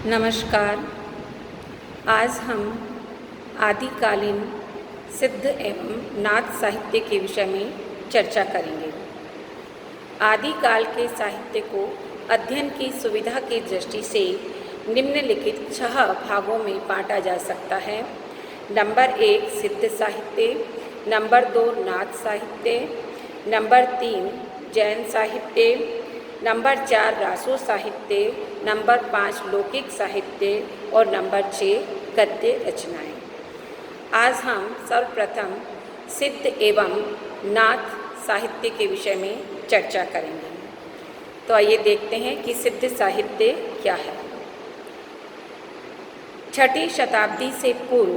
नमस्कार। आज हम आदिकालीन सिद्ध एवं नाथ साहित्य के विषय में चर्चा करेंगे। आदिकाल के साहित्य को अध्ययन की सुविधा की दृष्टि से निम्नलिखित 6 भागों में बांटा जा सकता है। नंबर 1 सिद्ध साहित्य, नंबर 2 नाथ साहित्य, नंबर 3 जैन साहित्य, नंबर 4 रासो साहित्य, नंबर 5 लौकिक साहित्य और नंबर 6 गद्य रचनाएं। आज हम सर्वप्रथम सिद्ध एवं नाथ साहित्य के विषय में चर्चा करेंगे। तो आइए देखते हैं कि सिद्ध साहित्य क्या है। 6ठी शताब्दी से पूर्व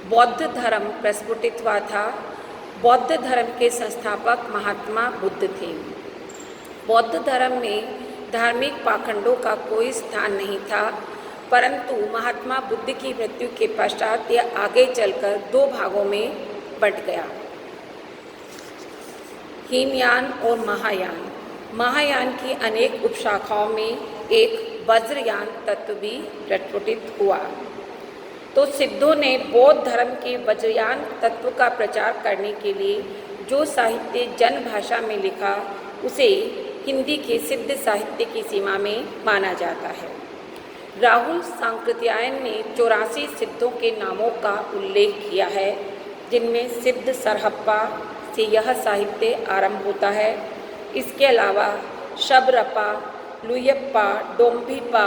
बौद्ध धर्म प्रस्फुटित हुआ था। बौद्ध धर्म के संस्थापक महात्मा बुद्ध थे। बौद्ध धर्म में धार्मिक पाखंडों का कोई स्थान नहीं था, परंतु महात्मा बुद्ध की मृत्यु के पश्चात यह आगे चलकर 2 भागों में बंट गया, हीनयान और महायान। महायान की अनेक उपशाखाओं में एक वज्रयान तत्व भी प्रस्फुटित हुआ। तो सिद्धों ने बौद्ध धर्म के वज्रयान तत्व का प्रचार करने के लिए जो साहित्य जन भाषा में लिखा, उसे हिंदी के सिद्ध साहित्य की सीमा में माना जाता है। राहुल सांकृत्यायन ने 84 सिद्धों के नामों का उल्लेख किया है, जिनमें सिद्ध सरहप्पा से यह साहित्य आरंभ होता है। इसके अलावा शबरप्पा, लुयप्पा, डोम्भिप्पा,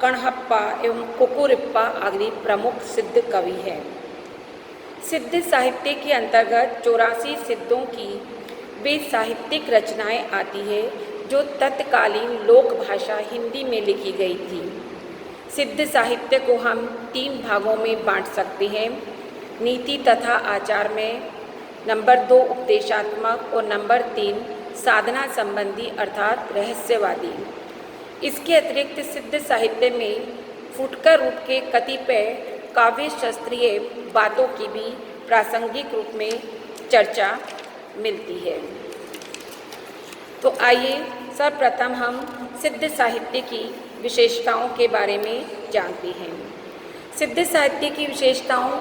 कणहप्पा एवं कुकुरिप्पा आदि प्रमुख सिद्ध कवि हैं। सिद्ध साहित्य के अंतर्गत 84 सिद्धों की वे साहित्यिक रचनाएं आती है जो तत्कालीन लोक भाषा हिंदी में लिखी गई थी। सिद्ध साहित्य को हम 3 भागों में बांट सकते हैं, नीति तथा आचार में, नंबर 2 उपदेशात्मक और नंबर 3 साधना संबंधी अर्थात रहस्यवादी। इसके अतिरिक्त सिद्ध साहित्य में फुटकर रूप के कतिपय काव्य शास्त्रीय बातों की भी प्रासंगिक रूप में चर्चा मिलती है। तो आइए सर्वप्रथम हम सिद्ध साहित्य की विशेषताओं के बारे में जानते हैं। सिद्ध साहित्य की विशेषताओं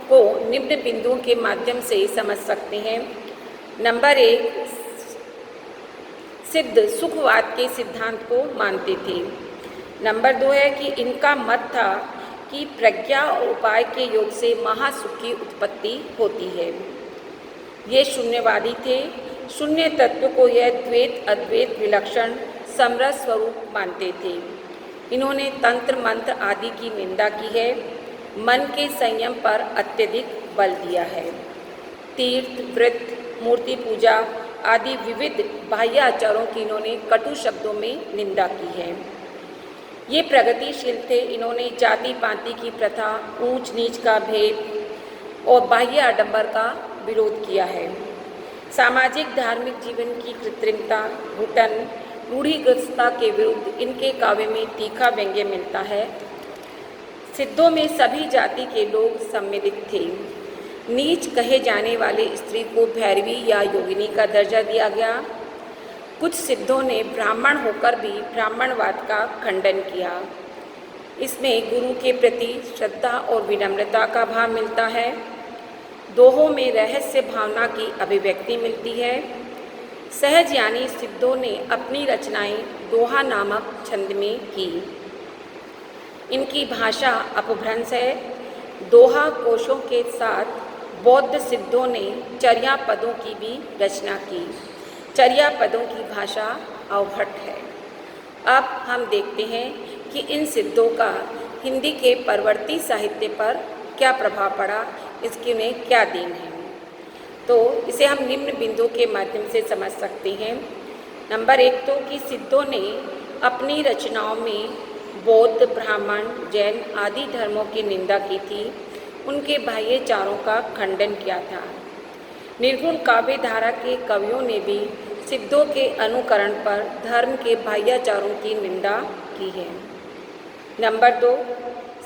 को निम्न बिंदुओं के माध्यम से समझ सकते हैं। नंबर 1 सिद्ध सुखवाद के सिद्धांत को मानते थे। नंबर 2 है कि इनका मत था कि प्रज्ञा और उपाय के योग से महासुख की उत्पत्ति होती है। ये शून्यवादी थे। शून्य तत्व को यह द्वैत अद्वैत विलक्षण समरस स्वरूप मानते थे। इन्होंने तंत्र मंत्र आदि की निंदा की है। मन के संयम पर अत्यधिक बल दिया है। तीर्थ, व्रत, मूर्ति पूजा आदि विविध बाह्य आचारों की इन्होंने कटु शब्दों में निंदा की है। ये प्रगतिशील थे। इन्होंने जाति पाति की प्रथा, ऊंच नीच का भेद और बाह्य आडंबर का विरोध किया है। सामाजिक धार्मिक जीवन की कृत्रिमता, घुटन, रूढ़िग्रस्तता के विरुद्ध इनके काव्य में तीखा व्यंग्य मिलता है। सिद्धों में सभी जाति के लोग सम्मिलित थे। नीच कहे जाने वाले स्त्री को भैरवी या योगिनी का दर्जा दिया गया। कुछ सिद्धों ने ब्राह्मण होकर भी ब्राह्मणवाद का खंडन किया। इसमें गुरु के प्रति श्रद्धा और विनम्रता का भाव मिलता है। दोहों में रहस्य भावना की अभिव्यक्ति मिलती है। सहज यानी सिद्धों ने अपनी रचनाएं दोहा नामक छंद में की। इनकी भाषा अपभ्रंश है। दोहा कोशों के साथ बौद्ध सिद्धों ने चर्या पदों की भी रचना की। चर्या पदों की भाषा अवभट है। अब हम देखते हैं कि इन सिद्धों का हिंदी के परवर्ती साहित्य पर क्या प्रभाव पड़ा, इसके में क्या देन है। तो इसे हम निम्न बिंदुओं के माध्यम से समझ सकते हैं। नंबर 1 तो कि सिद्धों ने अपनी रचनाओं में बौद्ध, ब्राह्मण, जैन आदि धर्मों की निंदा की थी। उनके बाह्याचारों का खंडन किया था। निर्गुण काव्य धारा के कवियों ने भी सिद्धों के अनुकरण पर धर्म के बाह्याचारों की निंदा की है। नंबर 2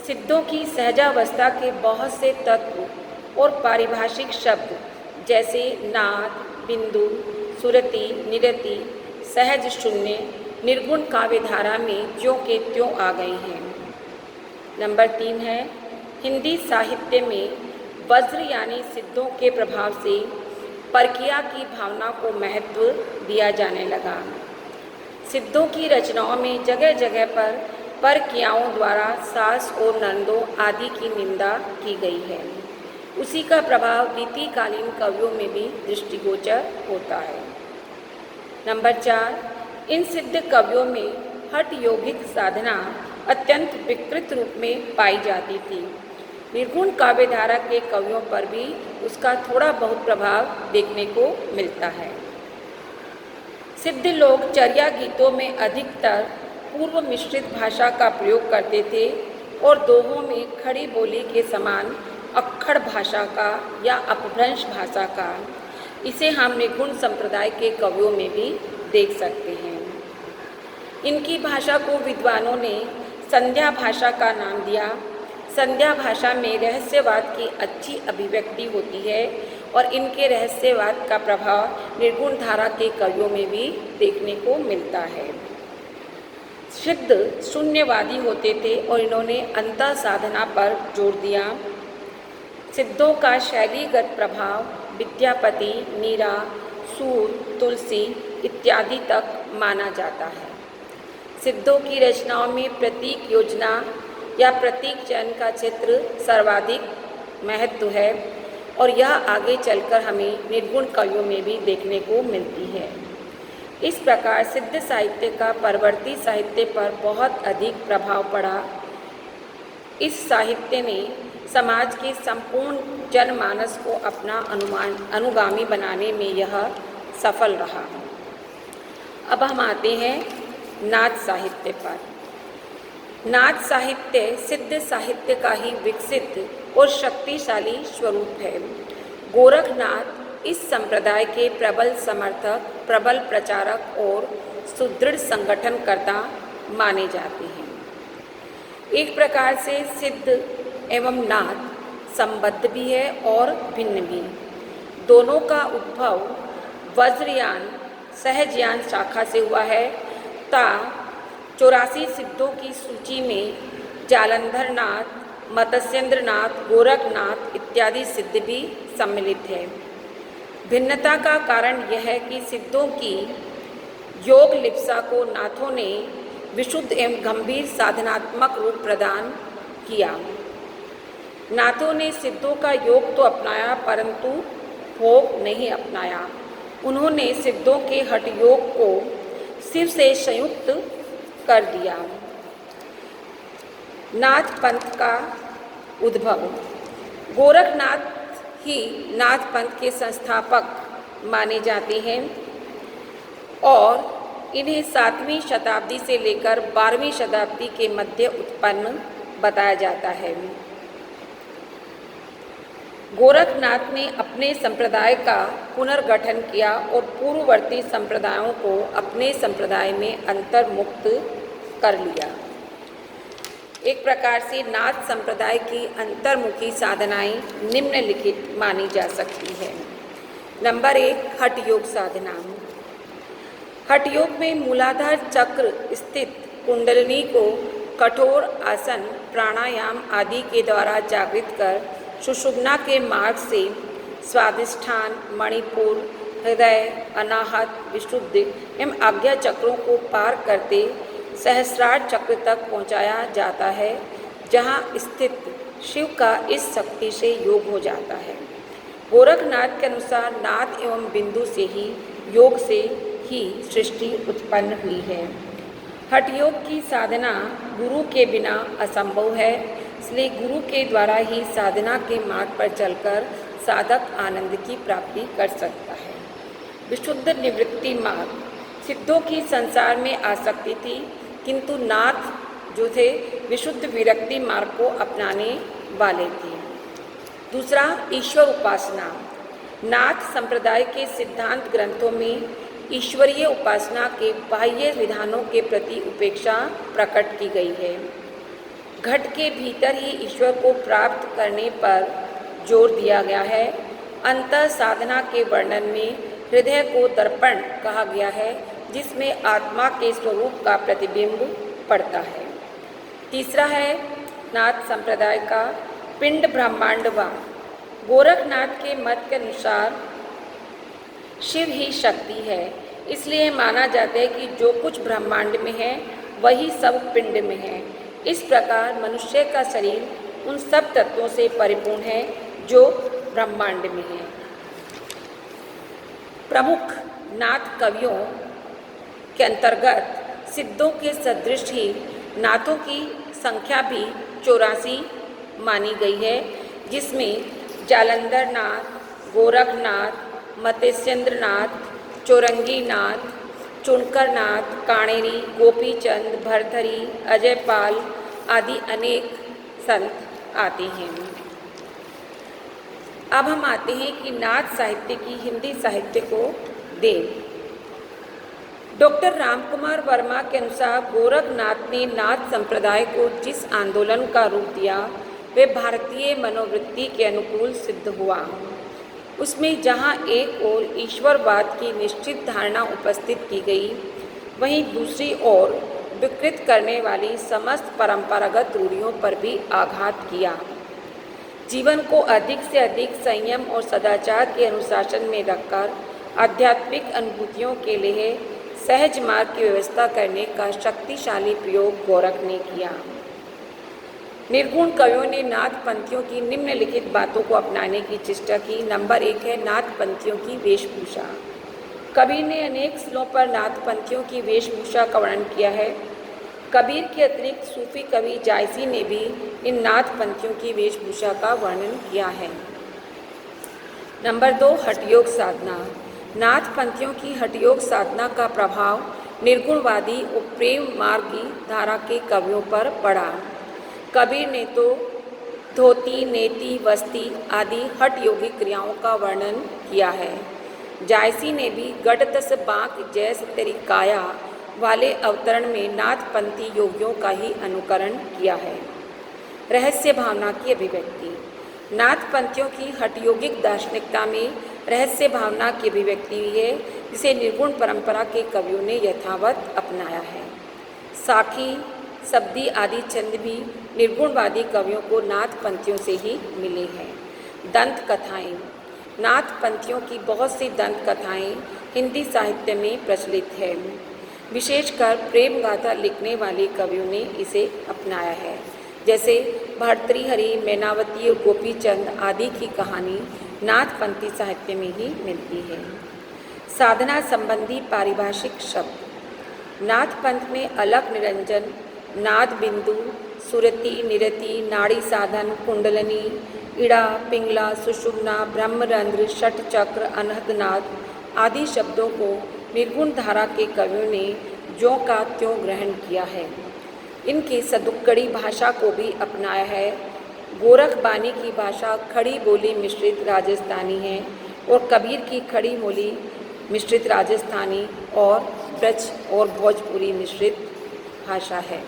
सिद्धों की सहजावस्था के बहुत से तत्व और पारिभाषिक शब्द जैसे नाद, बिंदु, सुरति, निरति, सहज शून्य, निर्गुण काव्य धारा में ज्यों के त्यों आ गई हैं। नंबर 3 है, हिंदी साहित्य में वज्र यानी सिद्धों के प्रभाव से परकिया की भावना को महत्व दिया जाने लगा। सिद्धों की रचनाओं में जगह जगह पर परकियाओं द्वारा सास और नंदों आदि की निंदा की गई है। उसी का प्रभाव रीतिकालीन कवियों में भी दृष्टिगोचर होता है। नंबर 4, इन सिद्ध कवियों में हठ योगिक साधना अत्यंत विकृत रूप में पाई जाती थी। निर्गुण काव्यधारा के कवियों पर भी उसका थोड़ा बहुत प्रभाव देखने को मिलता है। सिद्ध लोग चर्या गीतों में अधिकतर पूर्व मिश्रित भाषा का प्रयोग करते थे और दोहों में खड़ी बोली के समान अक्खड़ भाषा का या अपभ्रंश भाषा का, इसे हम निर्गुण संप्रदाय के कवियों में भी देख सकते हैं। इनकी भाषा को विद्वानों ने संध्या भाषा का नाम दिया। संध्या भाषा में रहस्यवाद की अच्छी अभिव्यक्ति होती है और इनके रहस्यवाद का प्रभाव निर्गुण धारा के कवियों में भी देखने को मिलता है। सिद्ध शून्यवादी होते थे और इन्होंने अंतः साधना पर जोर दिया। सिद्धों का शैलीगत प्रभाव विद्यापति, मीरा, सूर, तुलसी इत्यादि तक माना जाता है। सिद्धों की रचनाओं में प्रतीक योजना या प्रतीक चयन का चित्र सर्वाधिक महत्व है और यह आगे चलकर हमें निर्गुण कवियों में भी देखने को मिलती है। इस प्रकार सिद्ध साहित्य का परवर्ती साहित्य पर बहुत अधिक प्रभाव पड़ा। इस साहित्य ने समाज के संपूर्ण जनमानस को अपना अनुगामी बनाने में यह सफल रहा। अब हम आते हैं नाथ साहित्य पर। नाथ साहित्य सिद्ध साहित्य का ही विकसित और शक्तिशाली स्वरूप है। गोरखनाथ इस संप्रदाय के प्रबल समर्थक, प्रबल प्रचारक और सुदृढ़ संगठनकर्ता माने जाते हैं। एक प्रकार से सिद्ध एवं नाथ संबद्ध भी है और भिन्न भी। दोनों का उद्भव वज्रयान सहजयान शाखा से हुआ है। 84 सिद्धों की सूची में जालंधर नाथ, मत्स्येंद्र नाथ, गोरखनाथ इत्यादि सिद्ध भी सम्मिलित है। भिन्नता का कारण यह है कि सिद्धों की योग लिप्सा को नाथों ने विशुद्ध एवं गंभीर साधनात्मक रूप प्रदान किया। नाथों ने सिद्धों का योग तो अपनाया परंतु भोग नहीं अपनाया। उन्होंने सिद्धों के हठ योग को शिव से संयुक्त कर दिया। नाथ पंथ का उद्भव। गोरखनाथ ही नाथ पंथ के संस्थापक माने जाते हैं और इन्हें 7वीं शताब्दी से लेकर 12वीं शताब्दी के मध्य उत्पन्न बताया जाता है। गोरखनाथ ने अपने संप्रदाय का पुनर्गठन किया और पूर्ववर्ती संप्रदायों को अपने संप्रदाय में अंतर्मुक्त कर लिया। एक प्रकार से नाथ संप्रदाय की अंतर्मुखी साधनाएं निम्नलिखित मानी जा सकती है। नंबर 1, हठ योग साधना। हठ योग में मूलाधार चक्र स्थित कुंडलिनी को कठोर आसन, प्राणायाम आदि के द्वारा जागृत कर सुषुम्ना के मार्ग से स्वादिष्ठान, मणिपुर, हृदय, अनाहत, विशुद्धि एवं आज्ञा चक्रों को पार करते सहस्रार चक्र तक पहुंचाया जाता है, जहां स्थित शिव का इस शक्ति से योग हो जाता है। गोरखनाथ के अनुसार नाद एवं बिंदु से ही योग से ही सृष्टि उत्पन्न हुई है। हठ योग की साधना गुरु के बिना असंभव है, इसलिए गुरु के द्वारा ही साधना के मार्ग पर चलकर साधक आनंद की प्राप्ति कर सकता है। विशुद्ध निवृत्ति मार्ग। सिद्धों की संसार में आसक्ति थी, किंतु नाथ जो थे विशुद्ध विरक्ति मार्ग को अपनाने वाले थे। दूसरा, ईश्वर उपासना। नाथ संप्रदाय के सिद्धांत ग्रंथों में ईश्वरीय उपासना के बाह्य विधानों के प्रति उपेक्षा प्रकट की गई है। घट के भीतर ही ईश्वर को प्राप्त करने पर जोर दिया गया है। अंतः साधना के वर्णन में हृदय को दर्पण कहा गया है, जिसमें आत्मा के स्वरूप का प्रतिबिंब पड़ता है। तीसरा है नाथ संप्रदाय का पिंड ब्रह्मांडवाद। गोरखनाथ के मत के अनुसार शिव ही शक्ति है, इसलिए माना जाता है कि जो कुछ ब्रह्मांड में है वही सब पिंड में है। इस प्रकार मनुष्य का शरीर उन सब तत्वों से परिपूर्ण है जो ब्रह्मांड में है। प्रमुख नाथ कवियों के अंतर्गत सिद्धों के सदृश ही नाथों की संख्या भी 84 मानी गई है, जिसमें जालंधर नाथ, गोरखनाथ, मत्स्येंद्र नाथ, चौरंगी नाथ, चुनकर नाथ, काणेरी, गोपीचंद, भरथरी, अजयपाल आदि अनेक संत आते हैं। अब हम आते हैं कि नाथ साहित्य की हिंदी साहित्य को देन। डॉक्टर रामकुमार वर्मा के अनुसार गोरखनाथ ने नाथ संप्रदाय को जिस आंदोलन का रूप दिया वे भारतीय मनोवृत्ति के अनुकूल सिद्ध हुआ। उसमें जहाँ एक ओर ईश्वरवाद की निश्चित धारणा उपस्थित की गई, वहीं दूसरी ओर विकृत करने वाली समस्त परंपरागत रूढ़ियों पर भी आघात किया। जीवन को अधिक से अधिक संयम और सदाचार के अनुशासन में रखकर आध्यात्मिक अनुभूतियों के लिए सहज मार्ग की व्यवस्था करने का शक्तिशाली प्रयोग गोरख ने किया। निर्गुण कवियों ने नाथ पंथियों की निम्नलिखित बातों को अपनाने की चेष्टा की। नंबर 1 है नाथ पंथियों की वेशभूषा। कबीर ने अनेक स्थलों पर नाथ पंथियों की वेशभूषा का वर्णन किया है। कबीर के अतिरिक्त सूफी कवि जायसी ने भी इन नाथ पंथियों की वेशभूषा का वर्णन किया है। नंबर 2 हठयोग साधना। नाथ पंथियों की हठयोग साधना का प्रभाव निर्गुणवादी और प्रेम मार्गी धारा के कवियों पर पड़ा। कबीर ने तो धोती, नेति, वस्ती आदि हठ योगी क्रियाओं का वर्णन किया है। जायसी ने भी गढ़तस बांक जैस तेरी काया वाले अवतरण में नाथपंथी योगियों का ही अनुकरण किया है। रहस्य भावना की अभिव्यक्ति। नाथपंथियों की हठयोगिक दार्शनिकता में रहस्य भावना की अभिव्यक्ति हुई है, जिसे निर्गुण परंपरा के कवियों ने यथावत अपनाया है। साखी, सब्दी आदि छंद भी निर्गुणवादी कवियों को नाथपंथियों से ही मिले हैं। दंत कथाएँ। नाथपंथियों की बहुत सी दंत कथाएँ हिंदी साहित्य में प्रचलित है। विशेषकर प्रेम गाथा लिखने वाले कवियों ने इसे अपनाया है, जैसे भर्तृहरि, मैनावती और गोपीचंद आदि की कहानी नाथपंथी साहित्य में ही मिलती है। साधना संबंधी पारिभाषिक शब्द। नाथपंथ में अलख निरंजन, नाद बिंदु, सुरति, निरति, नाड़ी साधन, कुंडलनी, इड़ा, पिंगला, सुषुम्ना, ब्रह्मरंध्र, षट चक्र, अनहदनाद आदि शब्दों को निर्गुण धारा के कवियों ने ज्यों का त्यों ग्रहण किया है। इनकी सदुक्कड़ी भाषा को भी अपनाया है। गोरखबानी की भाषा खड़ी बोली मिश्रित राजस्थानी है और कबीर की खड़ी बोली मिश्रित राजस्थानी और ब्रज और भोजपुरी मिश्रित भाषा है।